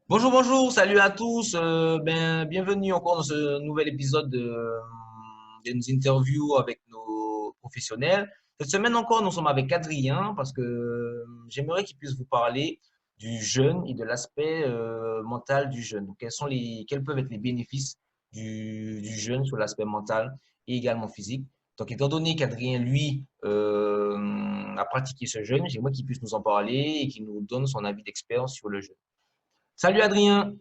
Bonjour, bonjour, salut à tous. Bienvenue encore dans ce nouvel épisode de nos interviews avec nos professionnels. Cette semaine encore, nous sommes avec Adrien parce que j'aimerais qu'il puisse vous parler du jeûne et de l'aspect mental du jeûne. Donc, quels peuvent être les bénéfices du jeûne sur l'aspect mental et également physique. Donc, étant donné qu'Adrien, lui, a pratiqué ce jeûne, j'aimerais qu'il puisse nous en parler et qu'il nous donne son avis d'expert sur le jeûne. Salut Adrien!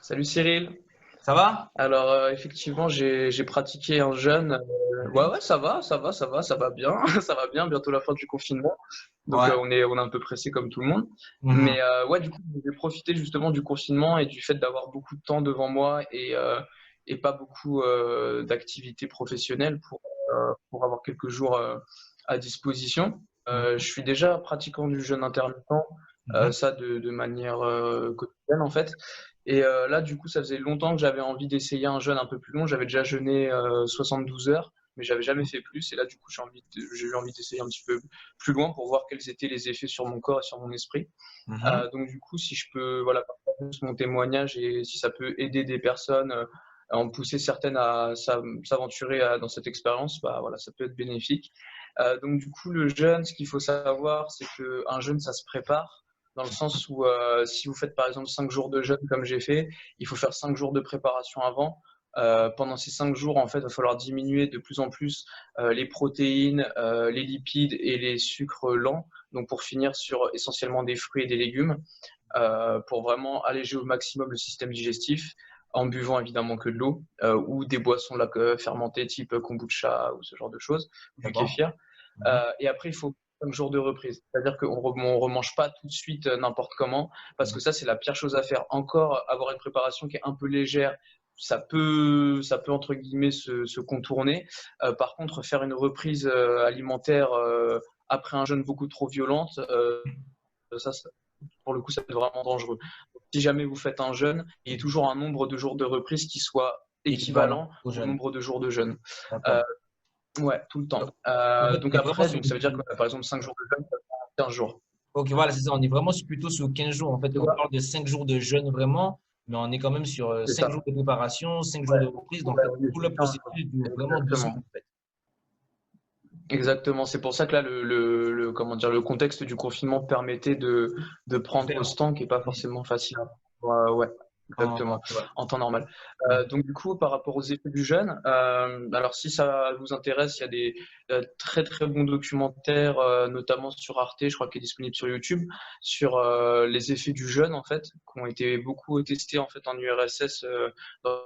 Salut Cyril. Ça va? Alors effectivement j'ai pratiqué un jeûne. Ouais, Mhm. ouais, ça va bien, ça va bien. Bientôt la fin du confinement, donc Ouais. on est un peu pressé comme tout le monde. Mhm. Mais ouais, du coup j'ai profité justement du confinement et du fait d'avoir beaucoup de temps devant moi et pas beaucoup d'activités professionnelles pour avoir quelques jours à disposition. Je Mhm. suis déjà pratiquant du jeûne intermittent, Mhm. ça de manière quotidienne en fait. Et là, du coup, ça faisait longtemps que j'avais envie d'essayer un jeûne un peu plus long. J'avais déjà jeûné 72 heures, mais j'avais jamais fait plus. Et là, du coup, j'ai eu envie d'essayer un petit peu plus loin pour voir quels étaient les effets sur mon corps et sur mon esprit. Mhm. Donc, du coup, si je peux, voilà, partager mon témoignage et si ça peut aider des personnes, à en pousser certaines à s'aventurer dans cette expérience, bah voilà, ça peut être bénéfique. Donc, du coup, le jeûne, ce qu'il faut savoir, c'est qu'un jeûne, ça se prépare dans le sens où si vous faites par exemple 5 jours de jeûne comme j'ai fait, il faut faire 5 jours de préparation avant. Pendant ces 5 jours, en fait, il va falloir diminuer de plus en plus les protéines, les lipides et les sucres lents. Donc pour finir sur essentiellement des fruits et des légumes, pour vraiment alléger au maximum le système digestif, en buvant évidemment que de l'eau ou des boissons là, fermentées type kombucha ou ce genre de choses, ou du D'accord. kéfir. Mhm. Et après, il faut 5 jours de reprise. C'est-à-dire qu'on ne remange pas tout de suite n'importe comment, parce Mhm. que ça, c'est la pire chose à faire. Encore avoir une préparation qui est un peu légère, ça peut entre guillemets se contourner. Par contre, faire une reprise alimentaire après un jeûne beaucoup trop violente, ça, pour le coup, ça peut être vraiment dangereux. Donc, si jamais vous faites un jeûne, il y a toujours un nombre de jours de reprise qui soit Équivalent équivalent au au jeûne. nombre de jours de jeûne. Euh, D'accord. ouais, tout le temps. Donc, en fait, Donc on est vraiment après, sur donc ça veut dire que par exemple 5 jours de jeûne, ça fait 15 jours. Ok, voilà, c'est ça. On est vraiment plutôt sur 15 jours. En fait, C'est on quoi? parle de 5 jours de jeûne vraiment, mais on est quand même sur C'est 5 ça. jours de préparation, 5 jours Ouais, de reprise. Donc, ouais, en fait, on est tout sur le 15 jours. processus dure vraiment 2 semaines, Exactement. en fait. Exactement. C'est pour ça que là, comment dire, le contexte du confinement permettait de De prendre faire. ce temps qui est pas Mhm. forcément facile. Ouais, exactement. Ouais. En temps normal. Mhm. Donc du coup, par rapport aux effets du jeûne, alors si ça vous intéresse, il y a des très très bons documentaires, notamment sur Arte, je crois qu'il est disponible sur YouTube, sur les effets du jeûne en fait, qui ont été beaucoup testés en fait en URSS dans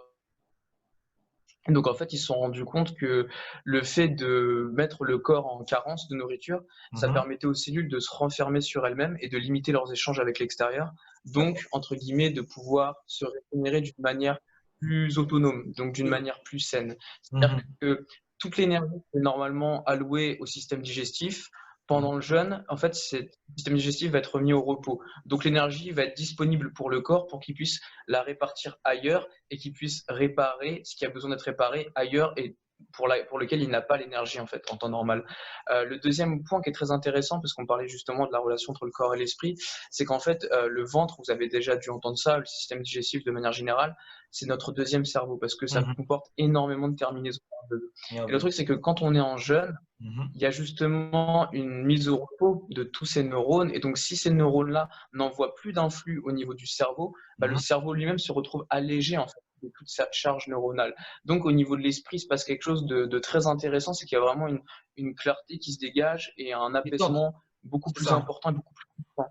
donc en fait, ils se sont rendus compte que le fait de mettre le corps en carence de nourriture, ça Mhm. permettait aux cellules de se renfermer sur elles-mêmes et de limiter leurs échanges avec l'extérieur. Donc, D'accord. entre guillemets, de pouvoir se régénérer d'une manière plus autonome, donc d'une Oui. manière plus saine. C'est-à-dire Mhm. que toute l'énergie qui est normalement allouée au système digestif, Mhm. pendant le jeûne, en fait, le système digestif va être remis au repos. Donc l'énergie va être disponible pour le corps pour qu'il puisse la répartir ailleurs et qu'il puisse réparer ce qui a besoin d'être réparé ailleurs et pour lequel il n'a pas l'énergie en fait en temps normal. Le deuxième point qui est très intéressant, parce qu'on parlait justement de la relation entre le corps et l'esprit, c'est qu'en fait le ventre, vous avez déjà dû entendre ça, le système digestif de manière générale, c'est notre deuxième cerveau parce que ça Mhm. comporte énormément de terminaisons nerveuses. Et le Nerveux. truc c'est que quand on est en jeûne, Mhm. il y a justement une mise au repos de tous ces neurones. Et donc, si ces neurones-là n'envoient plus d'influx au niveau du cerveau, bah, le Mhm. cerveau lui-même se retrouve allégé en fait, de toute sa charge neuronale. Donc, au niveau de l'esprit, il se passe quelque chose de très intéressant, c'est qu'il y a vraiment une clarté qui se dégage et un Détente, apaisement beaucoup c'est plus ça. important et beaucoup plus constant.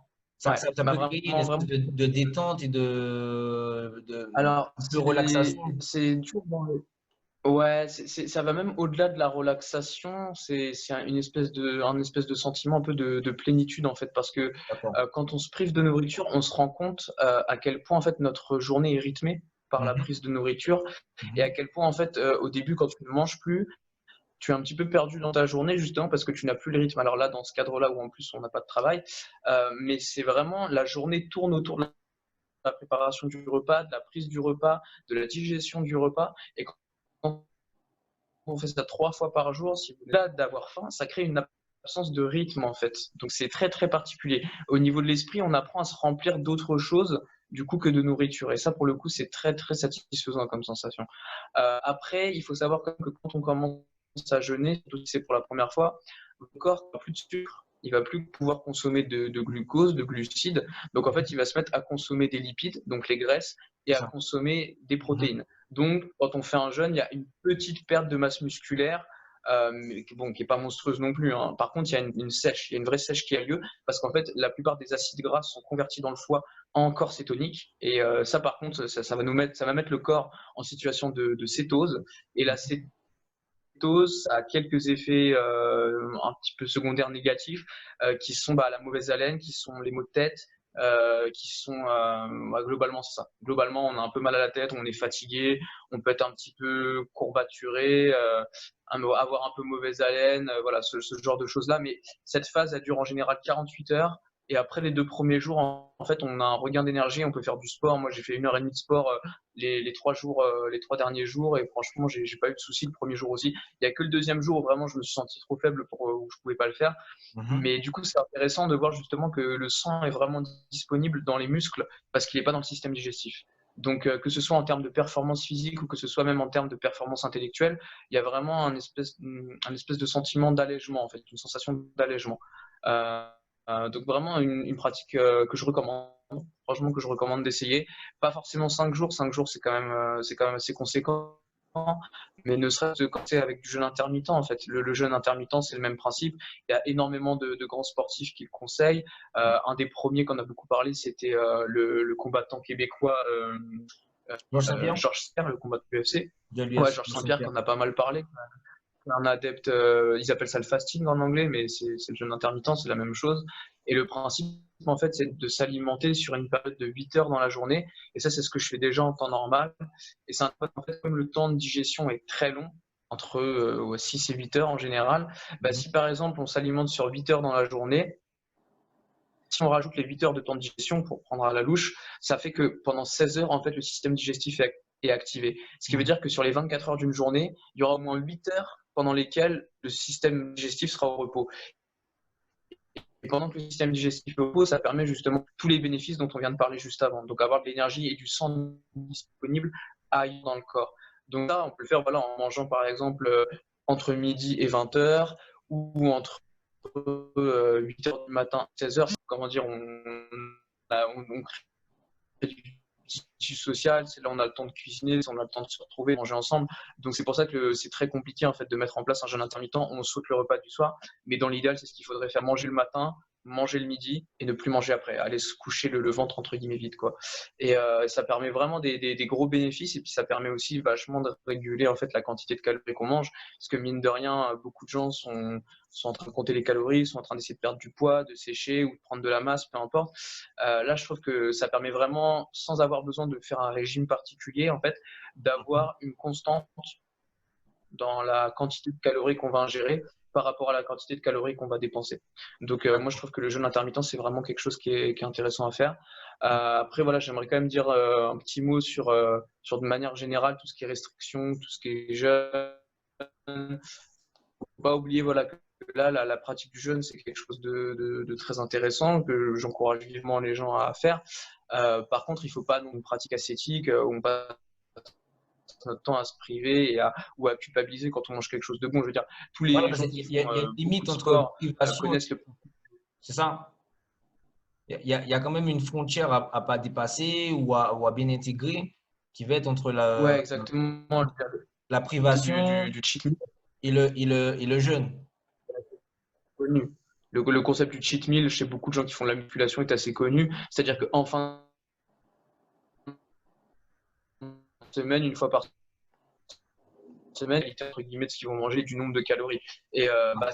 Ouais, Ça bah peut créer une vraiment, espèce vraiment. de détente et Alors, un peu relaxation. c'est dur dans le. Ouais, ça va même au-delà de la relaxation. Un espèce de sentiment un peu de plénitude en fait, parce que D'accord. quand on se prive de nourriture, on se rend compte à quel point en fait notre journée est rythmée par la Mhm. prise de nourriture et à Mhm. quel point en fait au début quand tu ne manges plus, tu es un petit peu perdu dans ta journée justement parce que tu n'as plus le rythme. Alors là, dans ce cadre-là où en plus on n'a pas de travail, mais c'est vraiment la journée tourne autour de la préparation du repas, de la prise du repas, de la digestion du repas et quand on fait ça 3 fois par jour, si vous êtes là d'avoir faim, ça crée une l'absence de rythme en fait. Donc c'est très très particulier. Au niveau de l'esprit, on apprend à se remplir d'autres choses du coup que de nourriture. Et ça, pour le coup, c'est très très satisfaisant comme sensation. Après, il faut savoir que quand on commence à jeûner, surtout si c'est pour la première fois, le corps n'a plus de sucre. Il va plus pouvoir consommer de glucose, de glucides. Donc en fait, il va se mettre à consommer des lipides, donc les graisses, et à Ça. consommer des Mhm. protéines. Donc quand on fait un jeûne, il y a une petite perte de masse musculaire, mais bon, qui n'est pas monstrueuse non plus, hein. Par contre, il y a une sèche, il y a une vraie sèche qui a lieu parce qu'en fait, la plupart des acides gras sont convertis dans le foie en corps cétonique. Et ça, par contre, ça va mettre le corps en situation de cétose. Et la cétose, ça a quelques effets un petit peu secondaires négatifs qui sont la mauvaise haleine, qui sont les maux de tête, qui sont globalement c'est ça. Globalement, on a un peu mal à la tête, on est fatigué, on peut être un petit peu courbaturé, avoir un peu mauvaise haleine, voilà ce genre de choses là. Mais cette phase, elle dure en général 48 heures. Et après les 2 premiers jours, en fait, on a un regain d'énergie, on peut faire du sport. Moi, j'ai fait 1 heure et demie de sport les 3 jours, les 3 derniers jours, et franchement, j'ai pas eu de soucis le premier jour aussi. Il y a que le deuxième jour où vraiment je me suis senti trop faible pour où je pouvais pas le faire. Mhm. Mais du coup, c'est intéressant de voir justement que le sang est vraiment disponible dans les muscles parce qu'il n'est pas dans le système digestif. Donc, que ce soit en termes de performance physique ou que ce soit même en termes de performance intellectuelle, il y a vraiment un espèce de sentiment d'allègement, en fait, une sensation d'allègement. Euh, donc, vraiment une pratique que je recommande, franchement, que je recommande d'essayer. Pas forcément 5 jours, 5 jours, c'est quand même assez conséquent. Mais ne serait-ce que quand c'est avec du jeûne intermittent, en fait. Le jeûne intermittent, c'est le même principe. Il y a énormément de grands sportifs qui le conseillent. Un des premiers qu'on a beaucoup parlé, c'était le combattant québécois Georges Saint-Pierre Georges Saint-Pierre, le combattant du UFC. de Ouais, l'UFC, Georges Georges Saint-Pierre, Saint-Pierre. qu'on a pas mal parlé. Un adepte, ils appellent ça le fasting en anglais, mais c'est le jeûne intermittent, c'est la même chose. Et le principe, en fait, c'est de s'alimenter sur une période de 8 heures dans la journée. Et ça, c'est ce que je fais déjà en temps normal. Et c'est en fait, comme le temps de digestion est très long, entre 6 et 8 heures en général, Mhm. si par exemple on s'alimente sur 8 heures dans la journée, si on rajoute les 8 heures de temps de digestion pour prendre à la louche, ça fait que pendant 16 heures, en fait, le système digestif est activé. Ce qui veut Mhm. dire que sur les 24 heures d'une journée, il y aura au moins 8 heures pendant lesquelles le système digestif sera au repos. Et pendant que le système digestif est au repos, ça permet justement tous les bénéfices dont on vient de parler juste avant. Donc avoir de l'énergie et du sang disponible ailleurs dans le corps. Donc ça, on peut le faire voilà, en mangeant par exemple entre midi et 20 heures ou entre 8 heures du matin, 16 heures. Comment dire, on crée du tissu social, c'est là où on a le temps de cuisiner, on a le temps de se retrouver, manger ensemble. Donc c'est pour ça que c'est très compliqué en fait de mettre en place un jeûne intermittent. On saute le repas du soir, mais dans l'idéal, c'est ce qu'il faudrait faire, manger le matin, manger le midi et ne plus manger après, aller se coucher le ventre entre guillemets vide quoi. Et ça permet vraiment des gros bénéfices et puis ça permet aussi vachement de réguler en fait la quantité de calories qu'on mange parce que mine de rien, beaucoup de gens sont en train de compter les calories, sont en train d'essayer de perdre du poids, de sécher ou de prendre de la masse, peu importe. Là, je trouve que ça permet vraiment, sans avoir besoin de faire un régime particulier, en fait, d'avoir une constante dans la quantité de calories qu'on va ingérer par rapport à la quantité de calories qu'on va dépenser. Donc, moi, je trouve que le jeûne intermittent, c'est vraiment quelque chose qui est intéressant à faire. Après, voilà, j'aimerais quand même dire un petit mot sur de manière générale tout ce qui est restriction, tout ce qui est jeûne. Faut pas oublier voilà, que là, la pratique du jeûne, c'est quelque chose de très intéressant que j'encourage vivement les gens à faire. Par contre, il ne faut pas une pratique ascétique où on passe notre temps à se priver ou à culpabiliser quand on mange quelque chose de bon. Je veux dire, tous Voilà, les parce gens qu'il qui y a, font il y a une beaucoup limite de entre sport privation, connaissent le. c'est ça? Il y a quand même une frontière à pas dépasser ou à bien intégrer qui va être entre Ouais, exactement. la Du privation cheat meal et le jeûne. connu. Le concept du cheat meal chez beaucoup de gens qui font de la musculation est assez connu. C'est-à-dire qu'en fin de semaine, une fois par semaine, entre guillemets, de ce qu'ils vont manger, du nombre de calories. Et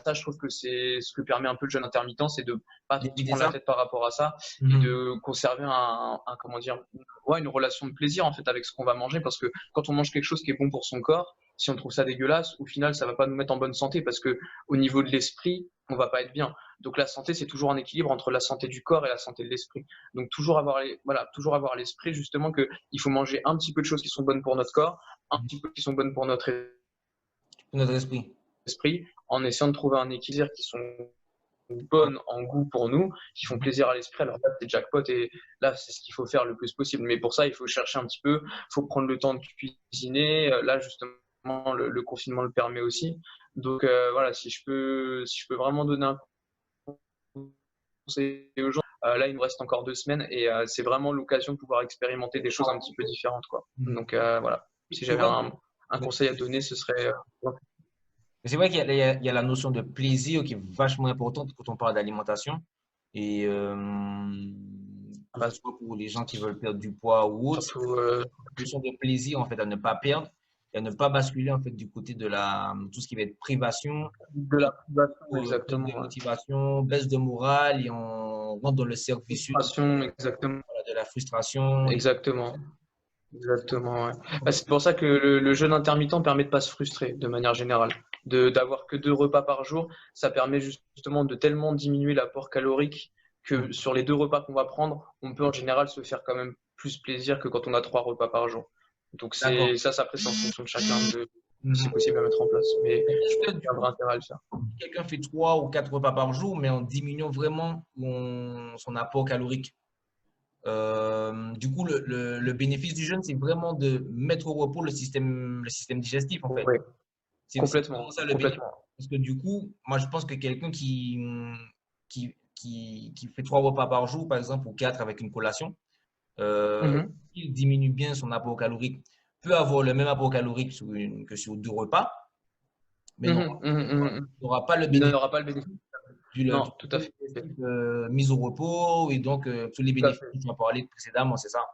ça, je trouve que c'est ce que permet un peu le jeûne intermittent, c'est de pas trop se D'éviter prendre la ça? tête par rapport à ça et Mhm. de conserver comment dire, ouais, une relation de plaisir en fait avec ce qu'on va manger parce que quand on mange quelque chose qui est bon pour son corps, si on trouve ça dégueulasse, au final, ça va pas nous mettre en bonne santé parce que au niveau de l'esprit, on va pas être bien. Donc la santé, c'est toujours un équilibre entre la santé du corps et la santé de l'esprit. Donc toujours avoir l'esprit justement que il faut manger un petit peu de choses qui sont bonnes pour notre corps, un petit peu qui sont bonnes pour notre Notre esprit. esprit en essayant de trouver un équilibre qui sont bonnes en goût pour nous, qui font plaisir à l'esprit, alors là, c'est jackpot et là, c'est ce qu'il faut faire le plus possible. Mais pour ça, il faut chercher un petit peu, il faut prendre le temps de cuisiner. Là, justement, le confinement le permet aussi. Donc, voilà, si je peux vraiment donner un conseil aux gens, là, il nous reste encore 2 semaines et c'est vraiment l'occasion de pouvoir expérimenter des choses un petit peu différentes, quoi. Donc, voilà, si C'est j'avais vrai, un conseil à donner, ce serait mais c'est vrai qu'il y a la notion de plaisir qui est vachement importante quand on parle d'alimentation. Et que ce soit pour les gens qui veulent perdre du poids ou autre, surtout une notion de plaisir en fait à ne pas perdre et à ne pas basculer en fait du côté de tout ce qui va être privation, de la privation, perte exactement. de motivation, baisse de morale et on rentre dans le cercle vicieux Frustration, exactement. voilà, de la frustration. Exactement. Exactement, ouais. Bah, c'est pour ça que le jeûne intermittent permet de pas se frustrer de manière générale. D'avoir que 2 repas par jour, ça permet justement de tellement diminuer l'apport calorique que sur les 2 repas qu'on va prendre, on peut en général se faire quand même plus plaisir que quand on a 3 repas par jour. Donc D'accord. après, c'est en fonction de chacun de si c'est Mhm. possible à mettre en place. Mais je Est-ce pense que qu'il du y a un coup, vrai intérêt à le faire. quelqu'un fait 3 ou 4 repas par jour, mais en diminuant vraiment son apport calorique? Du coup, le bénéfice du jeûne, c'est vraiment de mettre au repos le système digestif, en fait. Oui, C'est vraiment complètement, ça le bénéfice. complètement. Parce que du coup, moi, je pense que quelqu'un qui fait 3 repas par jour, par exemple, ou 4 avec une collation, euh, Mhm. il diminue bien son apport calorique, peut avoir le même apport calorique que sur 2 repas, mais Mhm, mhm, mhm, mhm. n'aura pas le Il bénéfice n'aura pas le bénéfice. du Non, tout à système fait. digestif mis au repos et donc tous les Tout à bénéfices fait. dont tu as parlé précédemment, c'est ça.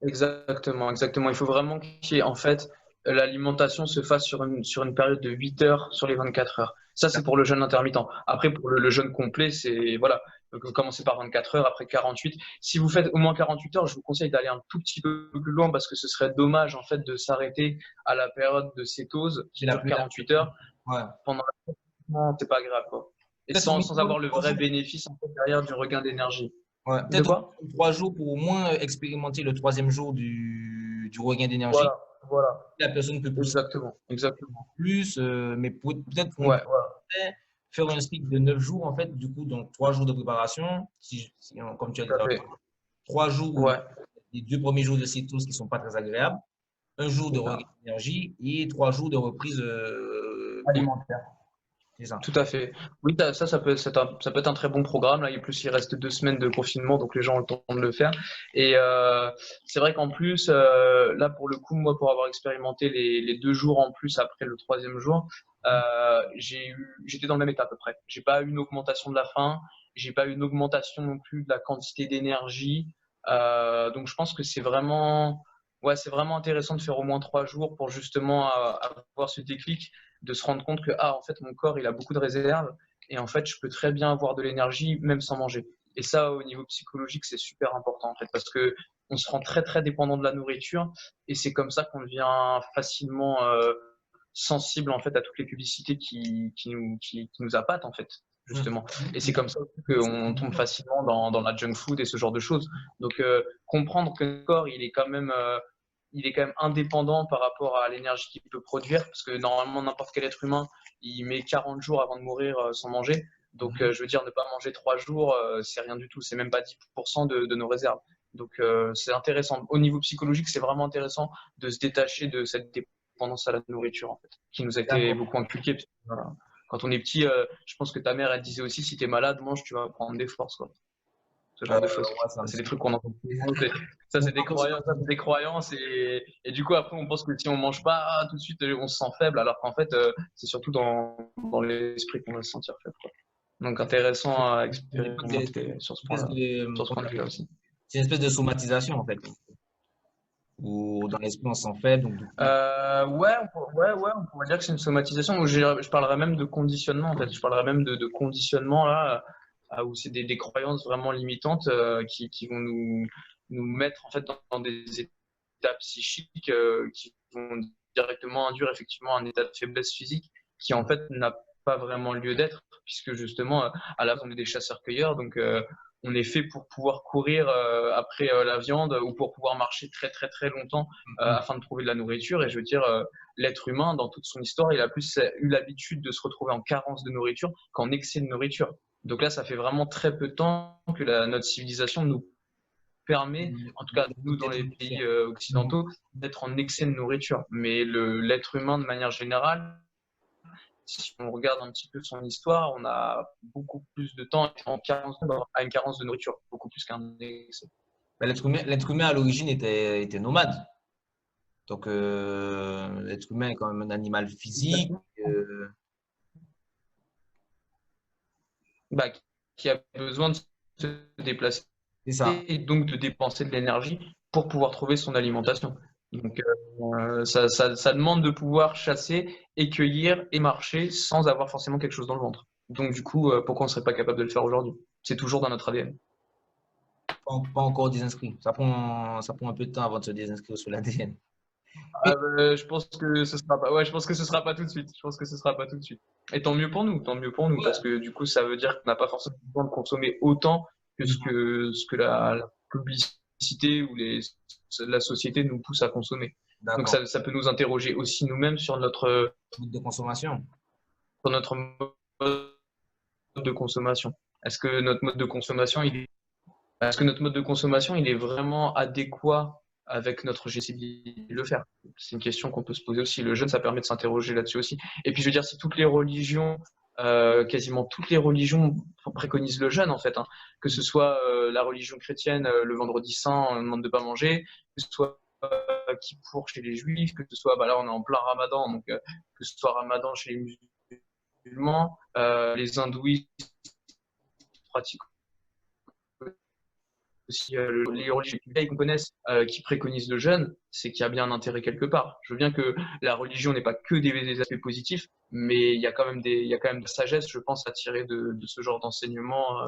Exactement, exactement. Il faut vraiment qu'il y ait, en fait, l'alimentation se fasse sur une période de 8 heures sur les 24 heures. Ça, c'est pour le jeûne intermittent. Après, pour le jeûne complet, c'est, voilà, donc, vous commencez par 24 heures, après 48. Si vous faites au moins 48 heures, je vous conseille d'aller un tout petit peu plus loin parce que ce serait dommage, en fait, de s'arrêter à la période de cétose C'est qui la dure plus large. 48 heures. Ouais. Pendant la c'est pas grave, quoi. Et Peut-être au sans minimum avoir le 3 jours. vrai bénéfice, en fait, derrière du regain d'énergie. Ouais, De peut-être au quoi? minimum 3 jours pour au moins expérimenter le troisième jour du regain d'énergie. Voilà, voilà. La personne peut pousser Exactement, exactement. plus, mais peut-être pour une Ouais, personne voilà. faire un cycle de 9 jours, en fait, du coup, donc 3 jours de préparation, comme tu as dit, Tout à fait. 3 jours où Ouais, les 2 premiers jours de cétose qui ne sont pas très agréables, un jour de c'est regain ça. d'énergie et 3 jours de reprise Alimentaire. c'est ça. Tout à fait. Oui, ça peut être un très bon programme. Là, et plus il reste 2 semaines de confinement, donc les gens ont le temps de le faire. Et c'est vrai qu'en plus, là, pour le coup, moi, pour avoir expérimenté les 2 jours en plus après le troisième jour, j'étais dans le même état à peu près. J'ai pas eu une augmentation de la faim, j'ai pas eu une augmentation non plus de la quantité d'énergie. Donc, je pense que ouais, c'est vraiment intéressant de faire au moins 3 jours pour justement avoir ce déclic de se rendre compte que en fait mon corps il a beaucoup de réserves et en fait je peux très bien avoir de l'énergie même sans manger. Et ça au niveau psychologique c'est super important en fait parce que on se rend très très dépendant de la nourriture et c'est comme ça qu'on devient facilement sensible en fait à toutes les publicités qui nous appâtent en fait justement. Et c'est comme ça aussi qu'on tombe facilement dans la junk food et ce genre de choses. Donc comprendre que le corps il est quand même indépendant par rapport à l'énergie qu'il peut produire, parce que normalement, n'importe quel être humain, il met 40 jours avant de mourir sans manger. Donc, je veux dire, ne pas manger 3 jours, c'est rien du tout. C'est même pas 10% de nos réserves. Donc, c'est intéressant. Au niveau psychologique, c'est vraiment intéressant de se détacher de cette dépendance à la nourriture, en fait, qui nous a été D'accord. beaucoup inculquée. Voilà. Quand on est petit, je pense que ta mère, elle disait aussi, si tu es malade, mange, tu vas prendre des forces, quoi. Ce genre de choses. Ouais, ça Ça, me c'est des semble. trucs qu'on entend souvent. Ça, c'est des croyances, et du coup, après, on pense que si on mange pas, tout de suite, on se sent faible, alors qu'en fait, c'est surtout dans l'esprit qu'on va se sentir faible, quoi. Donc, intéressant à expérimenter sur ce point-là, sur ce point de vue-là aussi. C'est une espèce de somatisation, en fait, où dans l'esprit, on s'en fait. Donc, du coup, Ouais, on pourrait dire que c'est une somatisation. Ou je parlerais même de conditionnement, en fait. Je parlerais même de conditionnement, là, où c'est des croyances vraiment limitantes qui vont nous mettre, en fait, dans des états psychiques qui vont directement induire, effectivement, un état de faiblesse physique qui, en fait, n'a pas vraiment lieu d'être, puisque, justement, à la base, on est des chasseurs-cueilleurs, donc on est fait pour pouvoir courir après la viande ou pour pouvoir marcher très, très, très longtemps afin de trouver de la nourriture. Et je veux dire, l'être humain, dans toute son histoire, il a plus eu l'habitude de se retrouver en carence de nourriture qu'en excès de nourriture. Donc là, ça fait vraiment très peu de temps que notre civilisation nous permet, en tout cas nous dans les pays occidentaux, d'être en excès de nourriture. Mais l'être humain de manière générale, si on regarde un petit peu son histoire, on a beaucoup plus de temps à une carence de nourriture, beaucoup plus qu'un excès. L'être humain à l'origine était nomade. Donc, l'être humain est quand même un animal physique. euh, Bah, qui a besoin de se déplacer c'est ça. et donc de dépenser de l'énergie pour pouvoir trouver son alimentation. Donc, ça demande de pouvoir chasser et cueillir et marcher sans avoir forcément quelque chose dans le ventre. Donc, du coup, pourquoi on ne serait pas capable de le faire aujourd'hui? C'est toujours dans notre ADN. Pas encore désinscrit. Ça prend un peu de temps avant de se désinscrire sur l'ADN. Ah, je pense que ce sera pas. Ouais, je pense que ce sera pas tout de suite. Je pense que ce sera pas tout de suite. Et tant mieux pour nous, parce que du coup, ça veut dire qu'on n'a pas forcément besoin de consommer autant que ce que la publicité ou la société nous pousse à consommer. Donc D'accord. ça peut nous interroger aussi nous-mêmes Mode de consommation. sur notre mode de consommation. Est-ce que notre mode de consommation, est-ce que notre mode de consommation, il est vraiment adéquat avec notre génétique de le faire? C'est une question qu'on peut se poser aussi. Le jeûne, ça permet de s'interroger là-dessus aussi. Et puis, je veux dire, si toutes les religions, quasiment toutes les religions préconisent le jeûne, en fait, hein, que ce soit la religion chrétienne, le vendredi saint, on demande de pas manger, que ce soit Kippour chez les juifs, que ce soit, bah là, on est en plein ramadan, donc que ce soit ramadan chez les musulmans, les hindouistes pratiquent aussi les religions qu'on connaisse qui préconisent le jeûne, c'est qu'il y a bien un intérêt quelque part. Je veux bien que la religion n'est pas que des aspects positifs, mais il y a quand même il y a quand même de la sagesse, je pense, à tirer de ce genre d'enseignements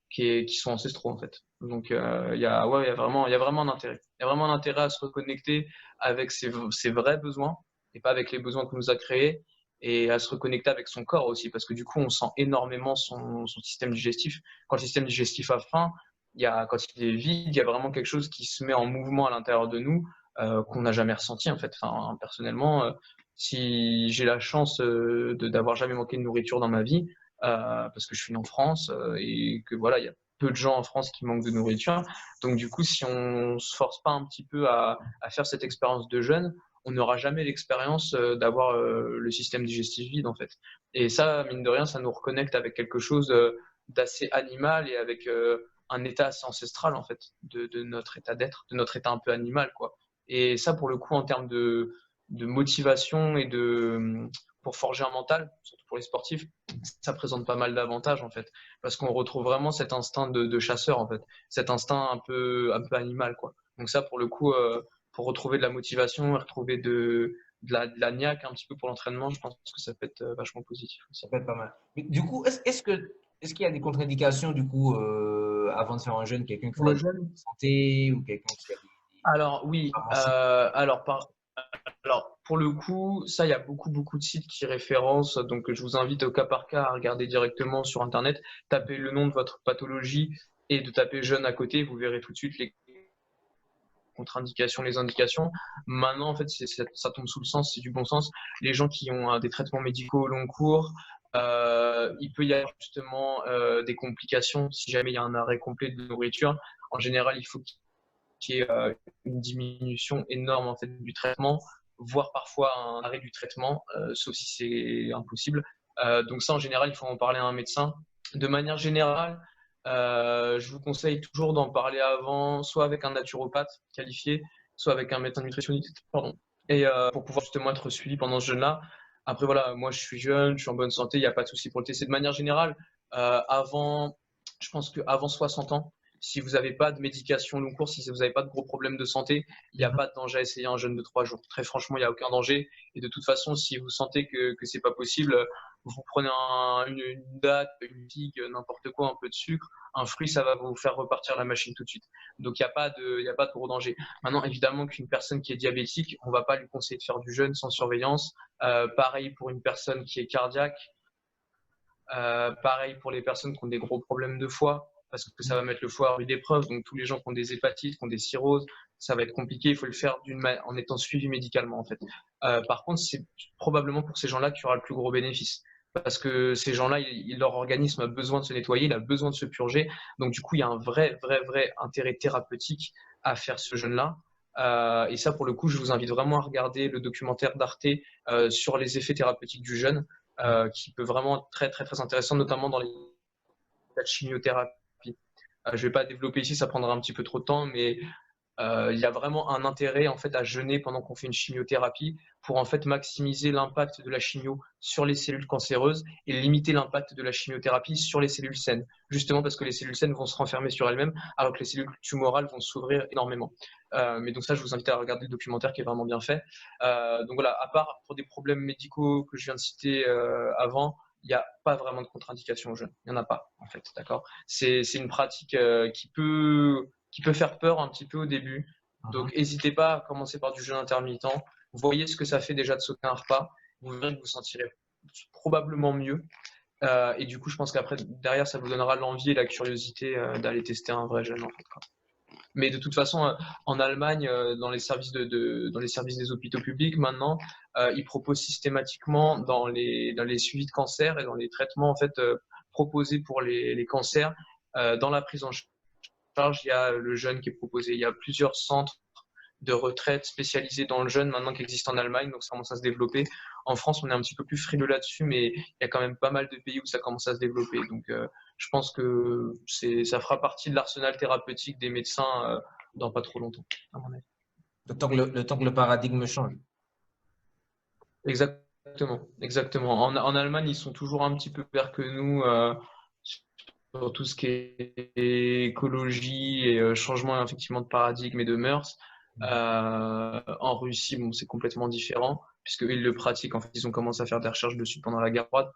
qui sont ancestraux en fait. Donc ouais, il y a vraiment un intérêt. Il y a vraiment un intérêt à se reconnecter avec ses vrais besoins et pas avec les besoins qu'on nous a créés et à se reconnecter avec son corps aussi parce que du coup on sent énormément son système digestif. Quand le système digestif a faim, quand il est vide, il y a vraiment quelque chose qui se met en mouvement à l'intérieur de nous qu'on n'a jamais ressenti en fait. Enfin, personnellement, si j'ai la chance d'avoir jamais manqué de nourriture dans ma vie, parce que je suis né en France et que voilà, il y a peu de gens en France qui manquent de nourriture. Donc du coup, si on se force pas un petit peu à faire cette expérience de jeûne, on n'aura jamais l'expérience d'avoir le système digestif vide en fait. Et ça, mine de rien, ça nous reconnecte avec quelque chose d'assez animal et avec un état assez ancestral en fait de notre état d'être, de notre état un peu animal quoi. Et ça pour le coup en termes de motivation et pour forger un mental, surtout pour les sportifs, ça présente pas mal d'avantages en fait, parce qu'on retrouve vraiment cet instinct de chasseur en fait, cet instinct un peu animal quoi. Donc ça pour le coup, pour retrouver de la motivation, retrouver de la niaque un petit peu pour l'entraînement, je pense que ça peut être vachement positif aussi. Ça peut être pas mal. Mais du coup, est-ce qu'il y a des contre-indications du coup avant de faire un jeûne, quelqu'un qui Pour a le des jeune, santé ou quelqu'un qui a alors oui, avancées? alors pour le coup, ça il y a beaucoup de sites qui référencent, donc je vous invite au cas par cas à regarder directement sur internet, tapez le nom de votre pathologie et de taper jeûne à côté, vous verrez tout de suite les contre-indications, les indications. Maintenant, en fait, ça tombe sous le sens, c'est du bon sens. Les gens qui ont des traitements médicaux au long cours, il peut y avoir justement des complications si jamais il y a un arrêt complet de nourriture. En général, il faut qu'il y ait une diminution énorme en fait, du traitement, voire parfois un arrêt du traitement, sauf si c'est impossible. Donc ça, en général, il faut en parler à un médecin. De manière générale, je vous conseille toujours d'en parler avant, soit avec un naturopathe qualifié, soit avec un médecin nutritionniste, pardon, et pour pouvoir justement être suivi pendant ce jeûne-là. Après, voilà, moi je suis jeune, je suis en bonne santé, il n'y a pas de souci pour le tester. De manière générale, je pense qu'avant 60 ans, si vous n'avez pas de médication long cours, si vous n'avez pas de gros problèmes de santé, il n'y a pas de danger à essayer un jeûne de 3 jours. Très franchement, il n'y a aucun danger. Et de toute façon, si vous sentez que ce n'est pas possible, vous prenez une date, une figue, n'importe quoi, un peu de sucre, un fruit, ça va vous faire repartir la machine tout de suite. Donc, il n'y a pas de gros danger. Maintenant, évidemment qu'une personne qui est diabétique, on ne va pas lui conseiller de faire du jeûne sans surveillance. Pareil pour une personne qui est cardiaque. Pareil pour les personnes qui ont des gros problèmes de foie, parce que ça va mettre le foie à rude épreuve. Donc, tous les gens qui ont des hépatites, qui ont des cirrhoses, ça va être compliqué. Il faut le faire en étant suivi médicalement, en fait. Par contre, c'est probablement pour ces gens-là qu'il y aura le plus gros bénéfice. parce que ces gens-là, leur organisme a besoin de se nettoyer, il a besoin de se purger. Donc, du coup, il y a un vrai intérêt thérapeutique à faire ce jeûne-là. Et ça, pour le coup, je vous invite vraiment à regarder le documentaire d'Arte sur les effets thérapeutiques du jeûne, qui peut vraiment très intéressant, notamment dans les cas de chimiothérapie. Je ne vais pas développer ici, ça prendra un petit peu trop de temps, mais il y a vraiment un intérêt en fait à jeûner pendant qu'on fait une chimiothérapie pour en fait maximiser l'impact de la chimio sur les cellules cancéreuses et limiter l'impact de la chimiothérapie sur les cellules saines. Justement parce que les cellules saines vont se renfermer sur elles-mêmes alors que les cellules tumorales vont s'ouvrir énormément. Mais donc ça, je vous invite à regarder le documentaire qui est vraiment bien fait. Donc voilà, à part pour des problèmes médicaux que je viens de citer avant, il n'y a pas vraiment de contre-indication au jeûne. Il n'y en a pas, en fait, d'accord? C'est une pratique qui peut faire peur un petit peu au début. Donc, n'hésitez pas à commencer par du jeûne intermittent. Voyez ce que ça fait déjà de sauter un repas. Vous verrez que vous sentirez probablement mieux. Et du coup, je pense qu'après, derrière, ça vous donnera l'envie et la curiosité d'aller tester un vrai jeûne, en fait, quoi. Mais de toute façon, en Allemagne, dans les services dans les services des hôpitaux publics, maintenant, ils proposent systématiquement dans les suivis de cancer et dans les traitements en fait proposés pour les cancers, dans la prise en charge, il y a le jeûne qui est proposé. Il y a plusieurs centres de retraite spécialisés dans le jeûne maintenant qui existent en Allemagne, donc ça commence à se développer. En France, on est un petit peu plus frileux là-dessus, mais il y a quand même pas mal de pays où ça commence à se développer. Donc, je pense que ça fera partie de l'arsenal thérapeutique des médecins dans pas trop longtemps, à mon avis. Le temps que le paradigme change. Exactement. En Allemagne, ils sont toujours un petit peu pires que nous sur tout ce qui est écologie et changement effectivement de paradigme et de mœurs. En Russie, bon, c'est complètement différent, puisqu'ils le pratiquent. En fait, ils ont commencé à faire des recherches dessus pendant la guerre froide.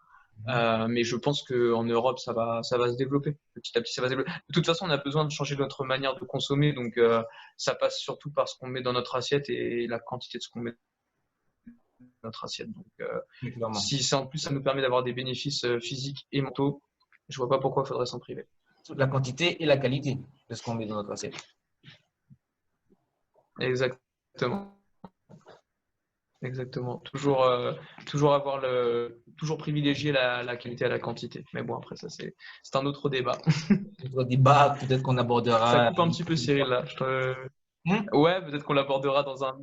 Mais je pense qu'en Europe, ça va se développer. Petit à petit, ça va se développer. De toute façon, on a besoin de changer notre manière de consommer. Donc, ça passe surtout par ce qu'on met dans notre assiette et la quantité de ce qu'on met dans notre assiette. Donc, si en plus, ça nous permet d'avoir des bénéfices physiques et mentaux, je vois pas pourquoi il faudrait s'en priver. La quantité et la qualité de ce qu'on met dans notre assiette. Exactement. Toujours toujours privilégier la qualité à la quantité. Mais bon, après, ça, c'est un autre débat. Notre débat, peut-être qu'on abordera. Ça coupe un petit peu, Cyril, là. Ouais, peut-être qu'on l'abordera dans un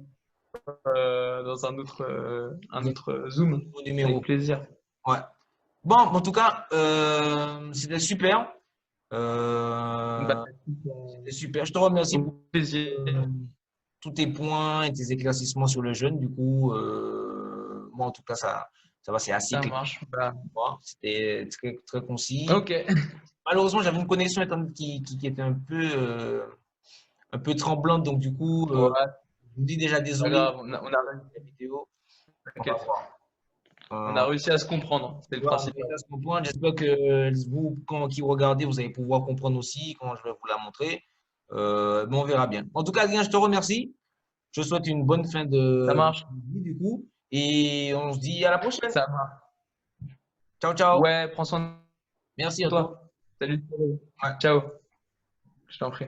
autre Zoom. Numéro. Avec plaisir. Ouais. Bon, en tout cas, c'était super. C'était super. Je te remercie pour plaisir. Tous tes points et tes éclaircissements sur le jeûne. Du coup, moi, en tout cas, ça va, c'est assez clair. Ça marche. C'était très concis. Ok. Malheureusement, j'avais une connexion qui était un peu tremblante. Donc, du coup, ouais. je vous dis déjà désolé. On a la vidéo. On a réussi à se comprendre. C'est le principal. J'espère que vous, qui regardez, vous allez pouvoir comprendre aussi quand je vais vous la montrer. Mais on verra bien. En tout cas, Adrien, je te remercie. Je te souhaite une bonne fin de vie du coup. Et on se dit à la prochaine. Ça marche. Ciao, ciao. Ouais, prends soin de Merci à toi. Salut. Ouais. Ciao. Je t'en prie.